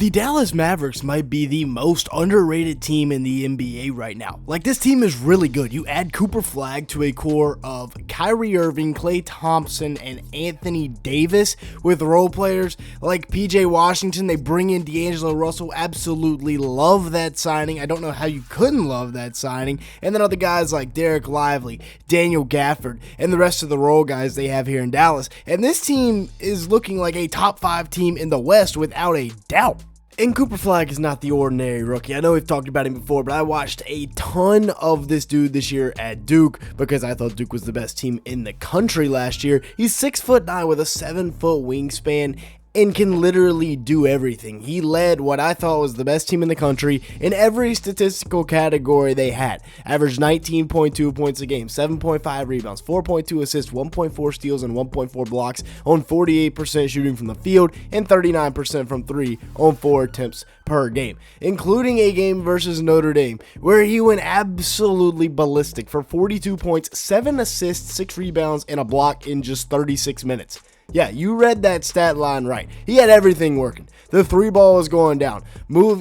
The Dallas Mavericks might be the most underrated team in the NBA right now. Like, this team is really good. You add Cooper Flagg to a core of Kyrie Irving, Klay Thompson, and Anthony Davis with role players like PJ Washington. They bring in DAngelo Russell. Absolutely love that signing. I don't know how you couldn't love that signing. And then other guys like Dereck Lively, Daniel Gaffford, and the rest of the role guys they have here in Dallas. And this team is looking like a top 5 team in the West without a doubt. And Cooper Flagg is not the ordinary rookie. I know we've talked about him before, but I watched a ton of this dude this year at Duke because I thought Duke was the best team in the country last year. He's 6'9" with a 7-foot wingspan and can literally do everything. He led what I thought was the best team in the country in every statistical category they had. Averaged 19.2 points a game, 7.5 rebounds, 4.2 assists, 1.4 steals, and 1.4 blocks on 48% shooting from the field and 39% from 3 on 4 attempts per game, including a game versus Notre Dame where he went absolutely ballistic for 42 points, 7 assists, 6 rebounds, and a block in just 36 minutes. Yeah, you read that stat line right. He had everything working. The 3 ball was going down,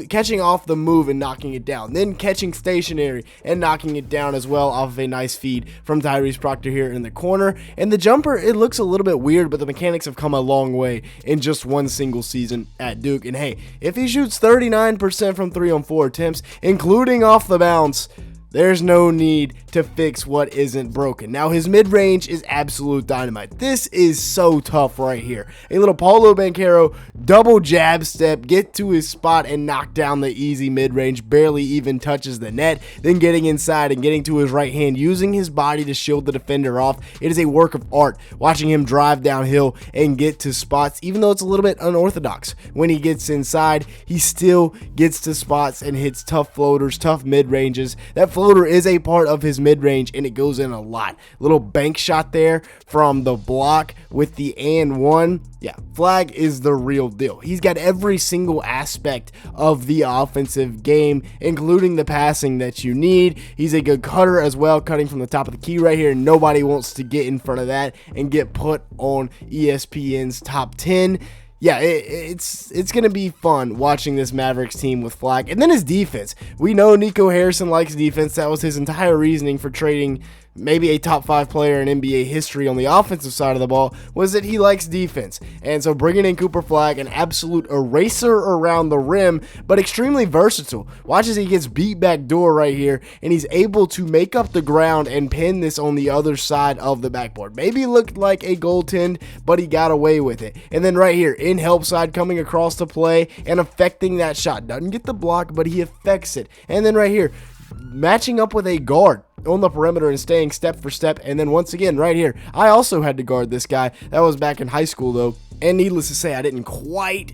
catching off the move and knocking it down, then catching stationary and knocking it down as well off of a nice feed from Tyrese Proctor here in the corner. And the jumper, it looks a little bit weird, but the mechanics have come a long way in just one single season at Duke. And hey, if he shoots 39% from 3 on 4 attempts, including off the bounce, there's no need to fix what isn't broken. Now, his mid-range is absolute dynamite. This is so tough right here. A little Paulo Banchero double jab step, get to his spot and knock down the easy mid-range, barely even touches the net, then getting inside and getting to his right hand, using his body to shield the defender off. It is a work of art watching him drive downhill and get to spots, even though it's a little bit unorthodox. When he gets inside, he still gets to spots and hits tough floaters, tough mid-ranges. That floater is a part of his mid-range and it goes in a lot. Little bank shot there from the block with the and one. Yeah, Flagg is the real deal. He's got every single aspect of the offensive game, including the passing that you need. He's a good cutter as well, cutting from the top of the key right here. Nobody wants to get in front of that and get put on ESPN's top 10. Yeah, it's going to be fun watching this Mavericks team with Flagg. And then his defense. We know Nico Harrison likes defense. That was his entire reasoning for trading maybe a top 5 player in NBA history on the offensive side of the ball, was that he likes defense. And so bringing in Cooper Flagg, an absolute eraser around the rim, but extremely versatile. Watch as he gets beat back door right here, and he's able to make up the ground and pin this on the other side of the backboard. Maybe looked like a goaltend, but he got away with it. And then right here, in help side, coming across to play and affecting that shot. Doesn't get the block, but he affects it. And then right here, matching up with a guard on the perimeter and staying step for step. And then once again, right here, I also had to guard this guy. That was back in high school, though. And needless to say, I didn't quite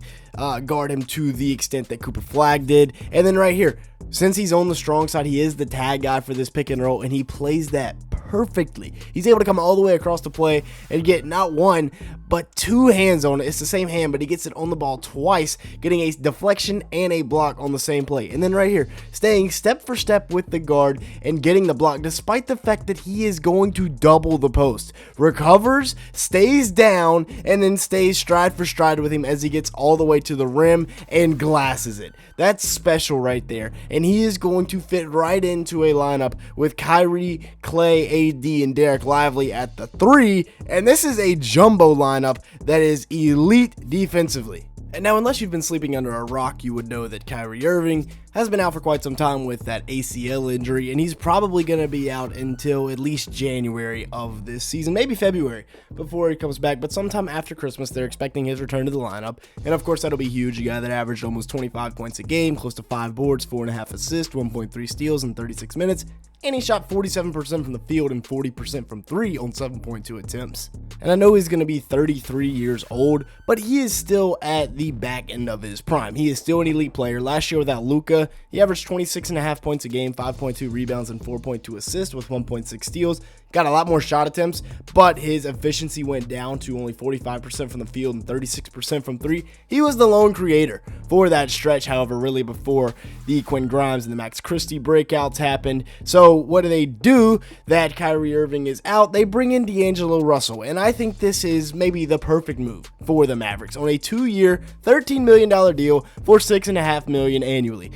guard him to the extent that Cooper Flagg did. And then right here, since he's on the strong side, he is the tag guy for this pick and roll, and he plays that perfectly. He's able to come all the way across the play and get not one, but 2 hands on it. It's the same hand, but he gets it on the ball twice, getting a deflection and a block on the same play. And then right here, staying step for step with the guard and getting the block, despite the fact that he is going to double the post. Recovers, stays down, and then stays stride for stride with him as he gets all the way to the rim and glasses it. That's special right there. And he is going to fit right into a lineup with Kyrie, Klay, AD, and Dereck Lively at the 3. And this is a jumbo lineup that is elite defensively. And now, unless you've been sleeping under a rock, you would know that Kyrie Irving has been out for quite some time with that ACL injury, and he's probably going to be out until at least January of this season, maybe February, before he comes back. But sometime after Christmas, they're expecting his return to the lineup, and of course, that'll be huge. A guy that averaged almost 25 points a game, close to 5 boards, 4.5 assists, 1.3 steals in 36 minutes, and he shot 47% from the field and 40% from 3 on 7.2 attempts. And I know he's going to be 33 years old, but he is still at the back end of his prime. He is still an elite player. Last year without Luka, he averaged 26.5 points a game, 5.2 rebounds, and 4.2 assists with 1.6 steals. got a lot more shot attempts, but his efficiency went down to only 45% from the field and 36% from three. He was the lone creator for that stretch, however, really before the Quinn Grimes and the Max Christie breakouts happened. So what do? That Kyrie Irving is out, they bring in DAngelo Russell, and I think this is maybe the perfect move for the Mavericks on a 2-year, $13 million deal for $6.5 million annually.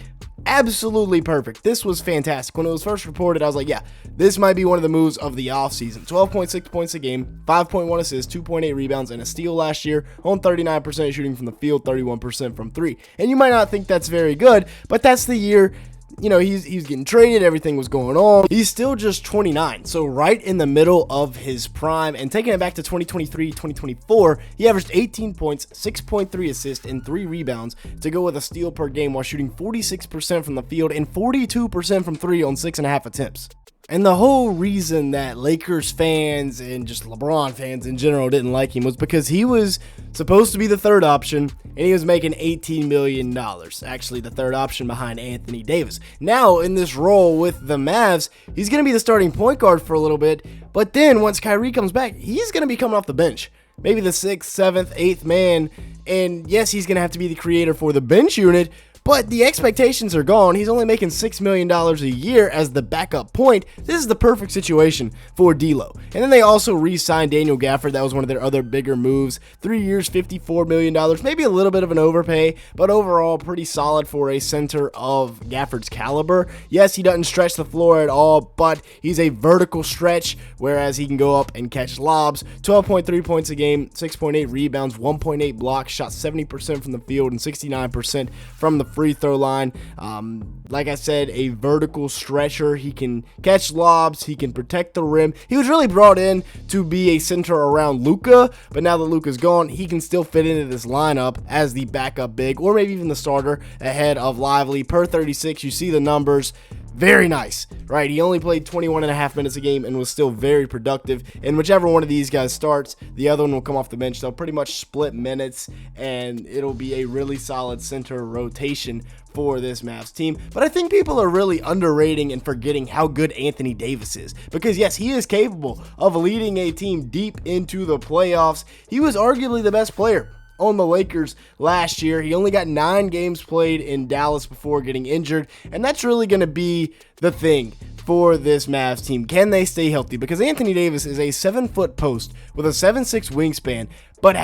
Absolutely perfect. This was fantastic. When it was first reported, I was like, yeah, this might be one of the moves of the offseason. 12.6 points a game, 5.1 assists, 2.8 rebounds, and a steal last year on 39% shooting from the field, 31% from three. And you might not think that's very good, but that's the year, you know, he's getting traded, everything was going on. He's still just 29, so right in the middle of his prime. And taking it back to 2023-2024, he averaged 18 points, 6.3 assists, and 3 rebounds to go with a steal per game while shooting 46% from the field and 42% from three on 6.5 attempts. And the whole reason that Lakers fans and just LeBron fans in general didn't like him was because he was supposed to be the third option and he was making $18 million. Actually, the third option behind Anthony Davis. Now, in this role with the Mavs, he's going to be the starting point guard for a little bit. But then once Kyrie comes back, he's going to be coming off the bench. Maybe the 6th, 7th, 8th man. And yes, he's going to have to be the creator for the bench unit. But the expectations are gone. He's only making $6 million a year as the backup point. This is the perfect situation for D'Lo. And then they also re-signed Daniel Gaffford. That was one of their other bigger moves. 3 years, $54 million. Maybe a little bit of an overpay, but overall pretty solid for a center of Gafford's caliber. Yes, he doesn't stretch the floor at all, but he's a vertical stretch, whereas he can go up and catch lobs. 12.3 points a game, 6.8 rebounds, 1.8 blocks, shot 70% from the field and 69% from the free throw line. Like I said, a vertical stretcher. He can catch lobs. He can protect the rim. He was really brought in to be a center around Luka, but now that Luka's gone, he can still fit into this lineup as the backup big, or maybe even the starter ahead of Lively. Per 36, you see the numbers. Very nice, right? He only played 21.5 minutes a game and was still very productive. And whichever one of these guys starts, the other one will come off the bench. They'll pretty much split minutes, and it'll be a really solid center rotation for this Mavs team. But I think people are really underrating and forgetting how good Anthony Davis is. Because yes, he is capable of leading a team deep into the playoffs. He was arguably the best player on the Lakers last year. He only got 9 games played in Dallas before getting injured, and that's really going to be the thing for this Mavs team. Can they stay healthy? Because Anthony Davis is a 7-foot post with a 7'6" wingspan, but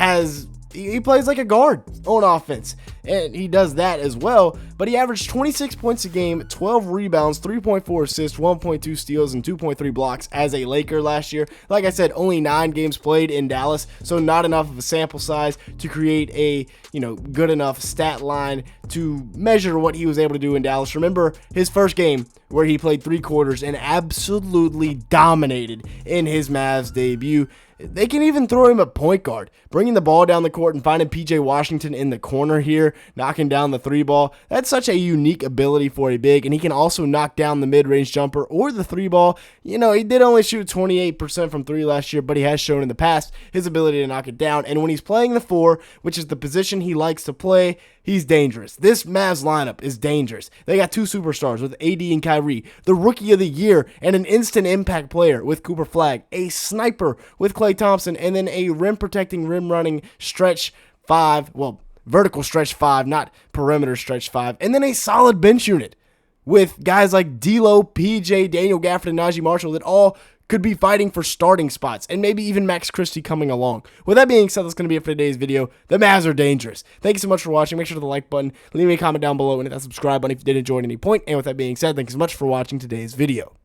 he plays like a guard on offense, and he does that as well. But he averaged 26 points a game, 12 rebounds, 3.4 assists, 1.2 steals, and 2.3 blocks as a Laker last year. Like I said, only 9 games played in Dallas, so not enough of a sample size to create a good enough stat line to measure what he was able to do in Dallas. Remember his first game where he played 3 quarters and absolutely dominated in his Mavs debut. They can even throw him at point guard, bringing the ball down the court and finding PJ Washington in the corner here, knocking down the 3 ball. That's such a unique ability for a big, and he can also knock down the mid-range jumper or the 3 ball. He did only shoot 28% from 3 last year, but he has shown in the past his ability to knock it down. And when he's playing the 4, which is the position he likes to play, he's dangerous. This Mavs lineup is dangerous. They got 2 superstars with AD and Kyrie, the rookie of the year, and an instant impact player with Cooper Flagg, a sniper with Klay Thompson, and then a rim-protecting, rim-running stretch 5, vertical stretch 5, not perimeter stretch 5, and then a solid bench unit with guys like D'Lo, PJ, Daniel Gaffford, and Najee Marshall that all could be fighting for starting spots, and maybe even Max Christie coming along. With that being said, that's going to be it for today's video. The Mavs are dangerous. Thank you so much for watching. Make sure to hit the like button, leave me a comment down below, and hit that subscribe button if you did enjoy at any point. And with that being said, thank you so much for watching today's video.